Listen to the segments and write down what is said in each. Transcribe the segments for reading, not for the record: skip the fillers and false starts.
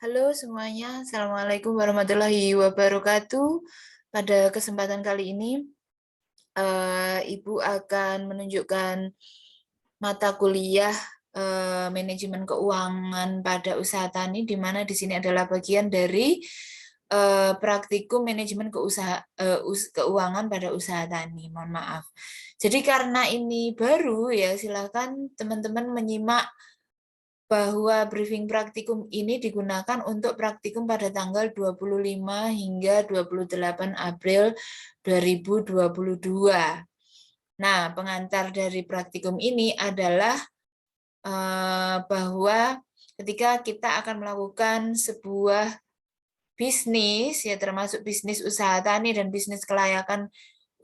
Halo semuanya, Assalamualaikum warahmatullahi wabarakatuh. Pada kesempatan kali ini, Ibu akan menunjukkan mata kuliah manajemen keuangan pada usaha tani, di mana di sini adalah bagian dari praktikum manajemen keuangan pada usaha tani. Mohon maaf. Jadi karena ini baru ya, silakan teman-teman menyimak bahwa briefing praktikum ini digunakan untuk praktikum pada tanggal 25 hingga 28 April 2022. Nah, pengantar dari praktikum ini adalah bahwa ketika kita akan melakukan sebuah bisnis, ya termasuk bisnis usaha tani dan bisnis kelayakan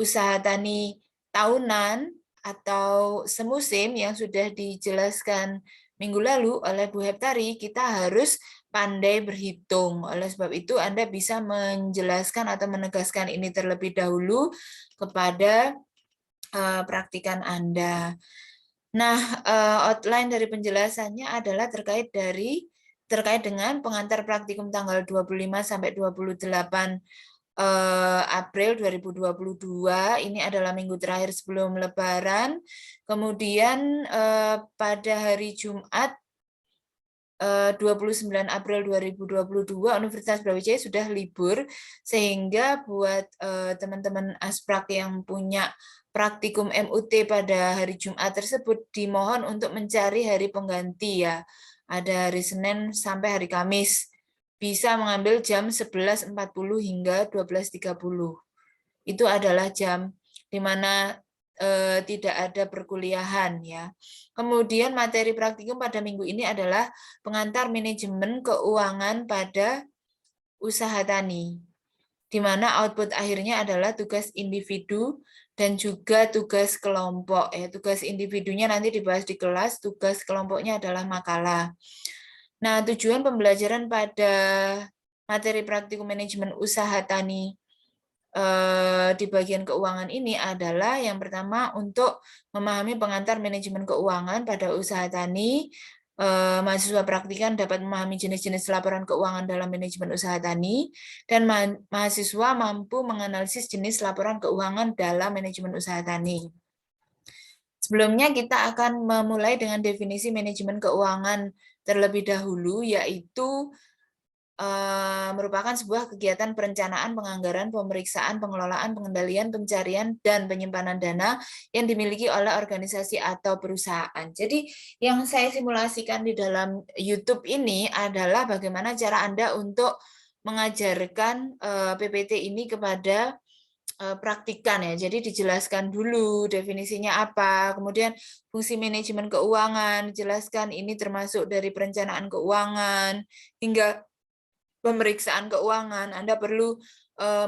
usaha tani tahunan atau semusim yang sudah dijelaskan minggu lalu oleh Bu Heptari, kita harus pandai berhitung. Oleh sebab itu, Anda bisa menjelaskan atau menegaskan ini terlebih dahulu kepada praktikan Anda. Nah, outline dari penjelasannya adalah terkait dengan pengantar praktikum tanggal 25 sampai 28 April 2022. Ini adalah minggu terakhir sebelum Lebaran. Kemudian pada hari Jumat 29 April 2022 Universitas Brawijaya sudah libur, sehingga buat teman-teman Asprak yang punya praktikum MUT pada hari Jumat tersebut dimohon untuk mencari hari pengganti ya. Ada hari Senin sampai hari Kamis. Bisa mengambil jam 11.40 hingga 12.30. Itu adalah jam di mana tidak ada perkuliahan ya. Kemudian materi praktikum pada minggu ini adalah pengantar manajemen keuangan pada usaha tani, di mana output akhirnya adalah tugas individu dan juga tugas kelompok. Ya, tugas individunya nanti dibahas di kelas, tugas kelompoknya adalah makalah. Nah, tujuan pembelajaran pada materi praktikum manajemen usaha tani di bagian keuangan ini adalah yang pertama untuk memahami pengantar manajemen keuangan pada usaha tani. Mahasiswa praktikan dapat memahami jenis-jenis laporan keuangan dalam manajemen usaha tani, dan mahasiswa mampu menganalisis jenis laporan keuangan dalam manajemen usaha tani. Sebelumnya kita akan memulai dengan definisi manajemen keuangan terlebih dahulu, yaitu merupakan sebuah kegiatan perencanaan, penganggaran, pemeriksaan, pengelolaan, pengendalian, pencarian, dan penyimpanan dana yang dimiliki oleh organisasi atau perusahaan. Jadi yang saya simulasikan di dalam YouTube ini adalah bagaimana cara Anda untuk mengajarkan PPT ini kepada praktikan ya. Jadi dijelaskan dulu definisinya apa, kemudian fungsi manajemen keuangan, dijelaskan ini termasuk dari perencanaan keuangan hingga pemeriksaan keuangan. Anda perlu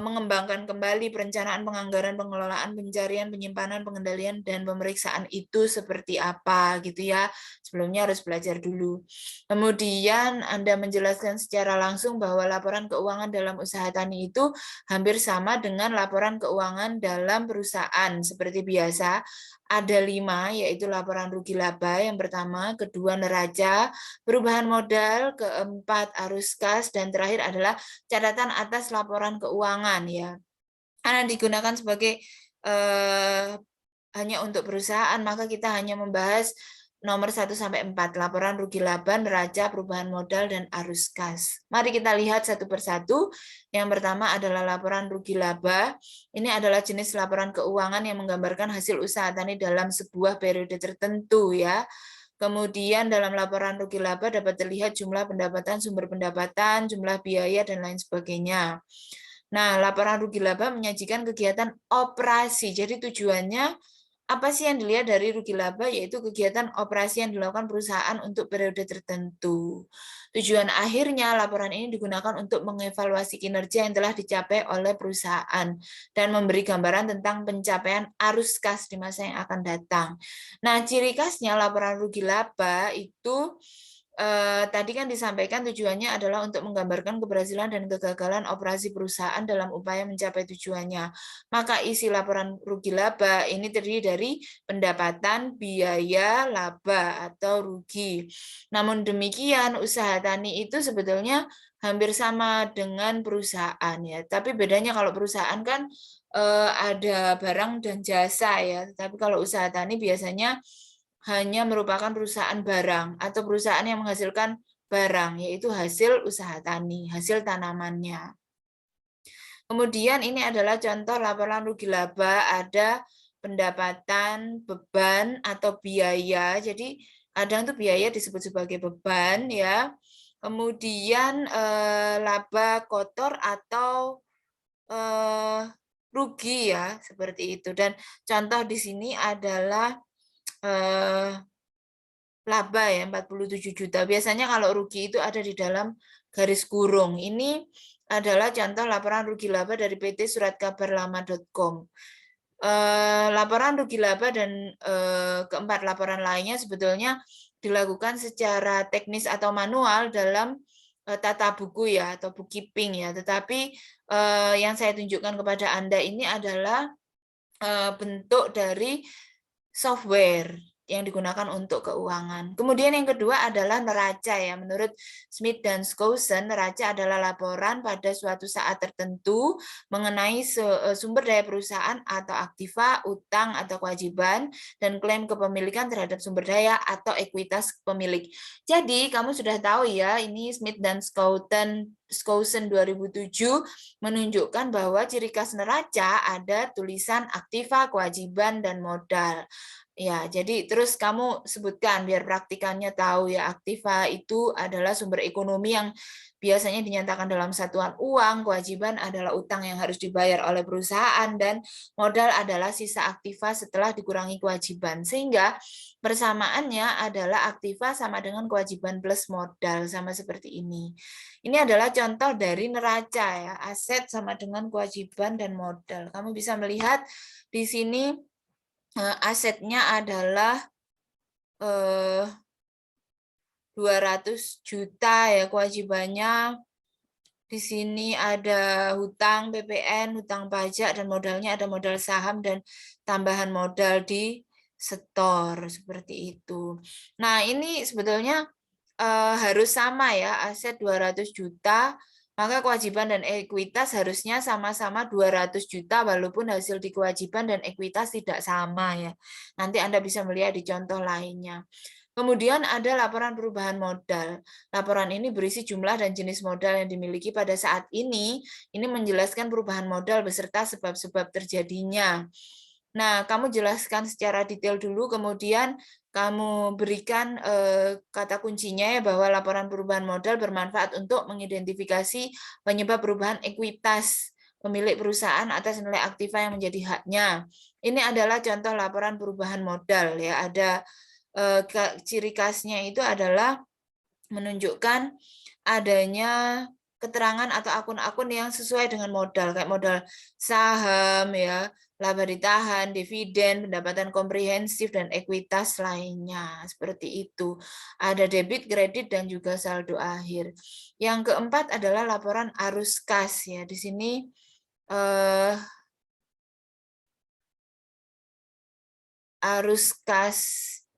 mengembangkan kembali perencanaan, penganggaran, pengelolaan, pencarian, penyimpanan, pengendalian, dan pemeriksaan itu seperti apa gitu ya. Sebelumnya harus belajar dulu. Kemudian Anda menjelaskan secara langsung bahwa laporan keuangan dalam usaha tani itu hampir sama dengan laporan keuangan dalam perusahaan. Seperti biasa, ada 5, yaitu laporan rugi laba yang pertama, kedua neraca, perubahan modal, keempat arus kas, dan terakhir adalah catatan atas laporan keuangan ya. Karena digunakan sebagai hanya untuk perusahaan, maka kita hanya membahas nomor 1 sampai 4, laporan rugi laba, neraca, perubahan modal, dan arus kas. Mari kita lihat satu persatu. Yang pertama adalah laporan rugi laba. Ini adalah jenis laporan keuangan yang menggambarkan hasil usaha tani dalam sebuah periode tertentu ya. Kemudian dalam laporan rugi laba dapat terlihat jumlah pendapatan, sumber pendapatan, jumlah biaya, dan lain sebagainya. Nah, laporan rugi laba menyajikan kegiatan operasi. Jadi tujuannya apa sih yang dilihat dari rugi laba? Yaitu kegiatan operasi yang dilakukan perusahaan untuk periode tertentu. Tujuan akhirnya laporan ini digunakan untuk mengevaluasi kinerja yang telah dicapai oleh perusahaan dan memberi gambaran tentang pencapaian arus kas di masa yang akan datang. Nah, ciri khasnya laporan rugi laba itu tadi kan disampaikan tujuannya adalah untuk menggambarkan keberhasilan dan kegagalan operasi perusahaan dalam upaya mencapai tujuannya. Maka isi laporan rugi laba ini terdiri dari pendapatan, biaya, laba atau rugi. Namun demikian, usaha tani itu sebetulnya hampir sama dengan perusahaan ya. Tapi bedanya kalau perusahaan kan ada barang dan jasa ya. Tapi kalau usaha tani biasanya hanya merupakan perusahaan barang atau perusahaan yang menghasilkan barang, yaitu hasil usaha tani, hasil tanamannya. Kemudian ini adalah contoh laporan rugi laba, ada pendapatan, beban, atau biaya. Jadi kadang tuh biaya disebut sebagai beban ya. Kemudian laba kotor atau rugi ya, seperti itu. Dan contoh di sini adalah laba ya 47 juta. Biasanya kalau rugi itu ada di dalam garis kurung. Ini adalah contoh laporan rugi laba dari PT suratkabarlama.com. Laporan rugi laba dan keempat laporan lainnya sebetulnya dilakukan secara teknis atau manual dalam tata buku ya atau bookkeeping ya. Tetapi yang saya tunjukkan kepada Anda ini adalah bentuk dari software yang digunakan untuk keuangan. Kemudian yang kedua adalah neraca ya. Menurut Smith dan Skousen, neraca adalah laporan pada suatu saat tertentu mengenai sumber daya perusahaan atau aktiva, utang atau kewajiban, dan klaim kepemilikan terhadap sumber daya atau ekuitas pemilik. Jadi kamu sudah tahu ya, ini Smith dan Skousen 2007 menunjukkan bahwa ciri khas neraca ada tulisan aktiva, kewajiban, dan modal. Ya, jadi terus kamu sebutkan biar praktikannya tahu ya, aktiva itu adalah sumber ekonomi yang biasanya dinyatakan dalam satuan uang, kewajiban adalah utang yang harus dibayar oleh perusahaan, dan modal adalah sisa aktiva setelah dikurangi kewajiban. Sehingga persamaannya adalah aktiva sama dengan kewajiban plus modal, sama seperti ini. Ini adalah contoh dari neraca ya, aset sama dengan kewajiban dan modal. Kamu bisa melihat di sini asetnya adalah 200 juta ya, kewajibannya di sini ada hutang PPN, hutang pajak, dan modalnya ada modal saham dan tambahan modal di setor seperti itu. Nah, ini sebetulnya harus sama ya, aset 200 juta, maka kewajiban dan ekuitas harusnya sama-sama 200 juta walaupun hasil di kewajiban dan ekuitas tidak sama ya. Nanti Anda bisa melihat di contoh lainnya. Kemudian ada laporan perubahan modal. Laporan ini berisi jumlah dan jenis modal yang dimiliki pada saat ini. Ini menjelaskan perubahan modal beserta sebab-sebab terjadinya. Nah, kamu jelaskan secara detail dulu, kemudian kamu berikan kata kuncinya ya, bahwa laporan perubahan modal bermanfaat untuk mengidentifikasi penyebab perubahan ekuitas pemilik perusahaan atas nilai aktiva yang menjadi haknya. Ini adalah contoh laporan perubahan modal ya. Ada ciri khasnya itu adalah menunjukkan adanya keterangan atau akun-akun yang sesuai dengan modal, kayak modal saham ya, laba ditahan, dividen, pendapatan komprehensif, dan ekuitas lainnya. Seperti itu. Ada debit, kredit, dan juga saldo akhir. Yang keempat adalah laporan arus kas ya. Di sini arus kas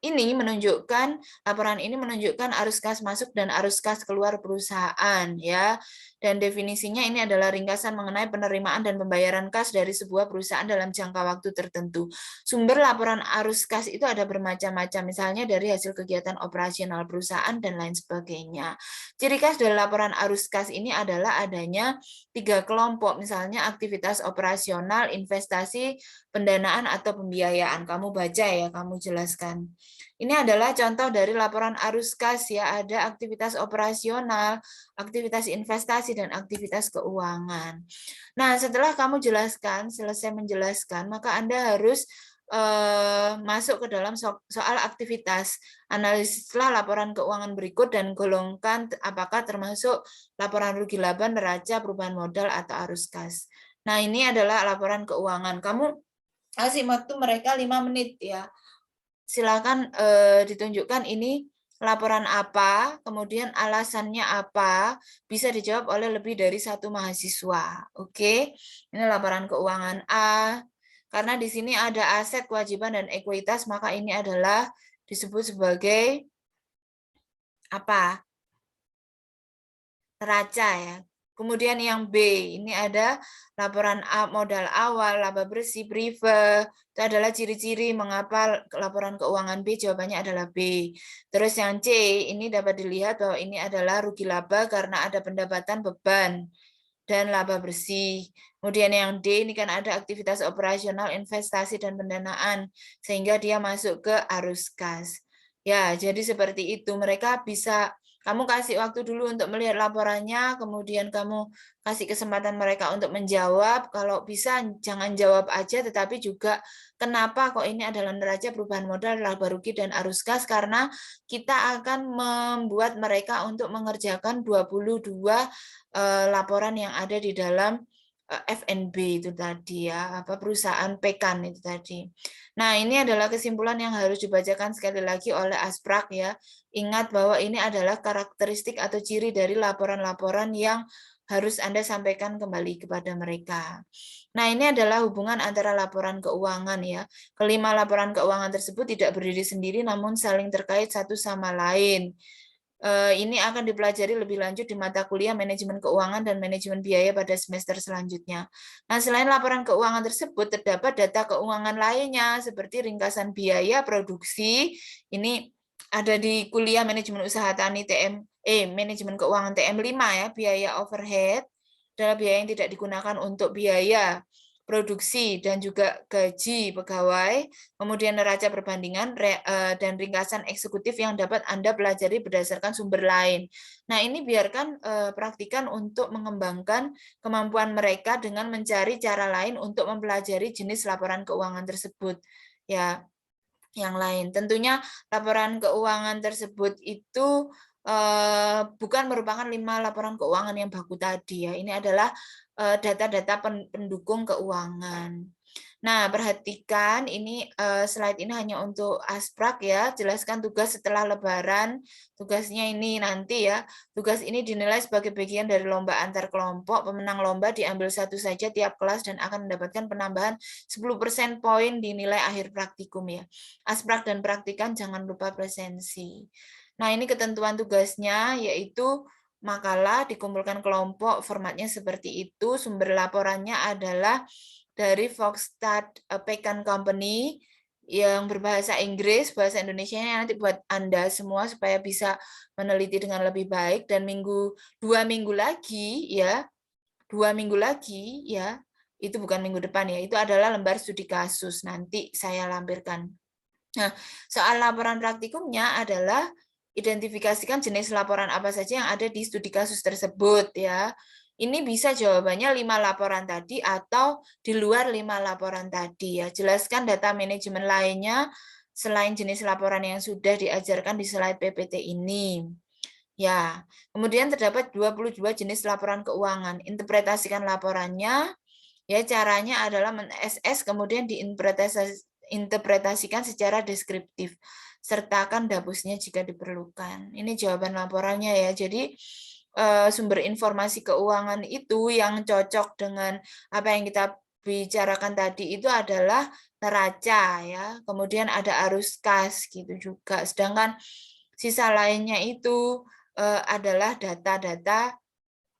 ini menunjukkan, laporan ini menunjukkan arus kas masuk dan arus kas keluar perusahaan ya. Dan definisinya ini adalah ringkasan mengenai penerimaan dan pembayaran kas dari sebuah perusahaan dalam jangka waktu tertentu. Sumber laporan arus kas itu ada bermacam-macam, misalnya dari hasil kegiatan operasional perusahaan dan lain sebagainya. Ciri khas dari laporan arus kas ini adalah adanya 3 kelompok, misalnya aktivitas operasional, investasi, pendanaan, atau pembiayaan. Kamu baca ya, kamu jelaskan. Ini adalah contoh dari laporan arus kas ya, ada aktivitas operasional, aktivitas investasi, dan aktivitas keuangan. Nah, setelah kamu jelaskan, selesai menjelaskan, maka Anda harus masuk ke dalam soal aktivitas. Analisislah laporan keuangan berikut dan golongkan apakah termasuk laporan rugi laba, neraca, perubahan modal, atau arus kas. Nah, ini adalah laporan keuangan. Kamu kasih waktu mereka 5 menit ya. Silakan ditunjukkan ini laporan apa, kemudian alasannya apa, bisa dijawab oleh lebih dari satu mahasiswa. Oke, ini laporan keuangan A. Karena di sini ada aset, kewajiban, dan ekuitas, maka ini adalah disebut sebagai apa? Neraca ya. Kemudian yang B, ini ada laporan modal awal, laba bersih, prive. Itu adalah ciri-ciri mengapa laporan keuangan B jawabannya adalah B. Terus yang C, ini dapat dilihat bahwa ini adalah rugi laba karena ada pendapatan beban dan laba bersih. Kemudian yang D, ini kan ada aktivitas operasional, investasi, dan pendanaan, sehingga dia masuk ke arus kas. Ya, jadi seperti itu. Mereka bisa, kamu kasih waktu dulu untuk melihat laporannya, kemudian kamu kasih kesempatan mereka untuk menjawab. Kalau bisa, jangan jawab aja, tetapi juga kenapa kok ini adalah neraca perubahan modal, laba rugi, dan arus kas, karena kita akan membuat mereka untuk mengerjakan 22 laporan yang ada di dalam FNB itu tadi ya, apa perusahaan pekan itu tadi. Nah, ini adalah kesimpulan yang harus dibacakan sekali lagi oleh Asprak ya. Ingat bahwa ini adalah karakteristik atau ciri dari laporan-laporan yang harus Anda sampaikan kembali kepada mereka. Nah, ini adalah hubungan antara laporan keuangan ya. Kelima laporan keuangan tersebut tidak berdiri sendiri namun saling terkait satu sama lain. Ini akan dipelajari lebih lanjut di mata kuliah manajemen keuangan dan manajemen biaya pada semester selanjutnya. Nah, selain laporan keuangan tersebut, terdapat data keuangan lainnya seperti ringkasan biaya produksi. Ini ada di kuliah manajemen usaha tani manajemen keuangan TM5 ya, biaya overhead adalah biaya yang tidak digunakan untuk biaya produksi dan juga gaji pegawai, kemudian neraca perbandingan dan ringkasan eksekutif yang dapat Anda pelajari berdasarkan sumber lain. Nah, ini biarkan praktikan untuk mengembangkan kemampuan mereka dengan mencari cara lain untuk mempelajari jenis laporan keuangan tersebut. Ya, yang lain. Tentunya laporan keuangan tersebut itu bukan merupakan 5 laporan keuangan yang baku tadi ya. Ini adalah data-data pendukung keuangan. Nah, perhatikan ini slide ini hanya untuk Asprak ya. Jelaskan tugas setelah Lebaran. Tugasnya ini nanti ya. Tugas ini dinilai sebagai bagian dari lomba antar kelompok. Pemenang lomba diambil satu saja tiap kelas dan akan mendapatkan penambahan 10% poin di nilai akhir praktikum ya. Asprak dan praktikan jangan lupa presensi. Nah, ini ketentuan tugasnya yaitu makalah dikumpulkan kelompok, formatnya seperti itu. Sumber laporannya adalah dari Foxstad Pecan Company yang berbahasa Inggris, bahasa Indonesia nanti buat Anda semua supaya bisa meneliti dengan lebih baik. Dan 2 minggu lagi ya, 2 minggu lagi ya, itu bukan minggu depan ya, itu adalah lembar studi kasus nanti saya lampirkan. Nah, soal laporan praktikumnya adalah identifikasikan jenis laporan apa saja yang ada di studi kasus tersebut ya. Ini bisa jawabannya 5 laporan tadi atau di luar 5 laporan tadi ya. Jelaskan data manajemen lainnya selain jenis laporan yang sudah diajarkan di slide PPT ini. Ya, kemudian terdapat 22 jenis laporan keuangan. Interpretasikan laporannya. Ya, caranya adalah men-SS kemudian diinterpretasikan secara deskriptif. Sertakan dapusnya jika diperlukan. Ini jawaban laporannya ya. Jadi sumber informasi keuangan itu yang cocok dengan apa yang kita bicarakan tadi itu adalah neraca ya. Kemudian ada arus kas gitu juga. Sedangkan sisa lainnya itu adalah data-data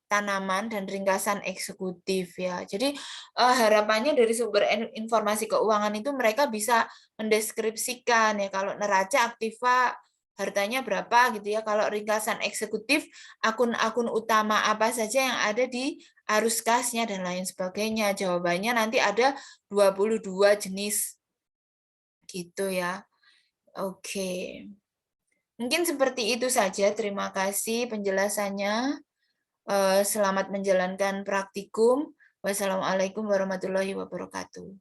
tanaman dan ringkasan eksekutif ya. Jadi harapannya dari sumber informasi keuangan itu mereka bisa mendeskripsikan ya kalau neraca aktiva hartanya berapa gitu ya. Kalau ringkasan eksekutif akun-akun utama apa saja yang ada di arus kasnya dan lain sebagainya. Jawabannya nanti ada 22 jenis gitu ya. Oke. Mungkin seperti itu saja. Terima kasih penjelasannya. Selamat menjalankan praktikum. Wassalamualaikum warahmatullahi wabarakatuh.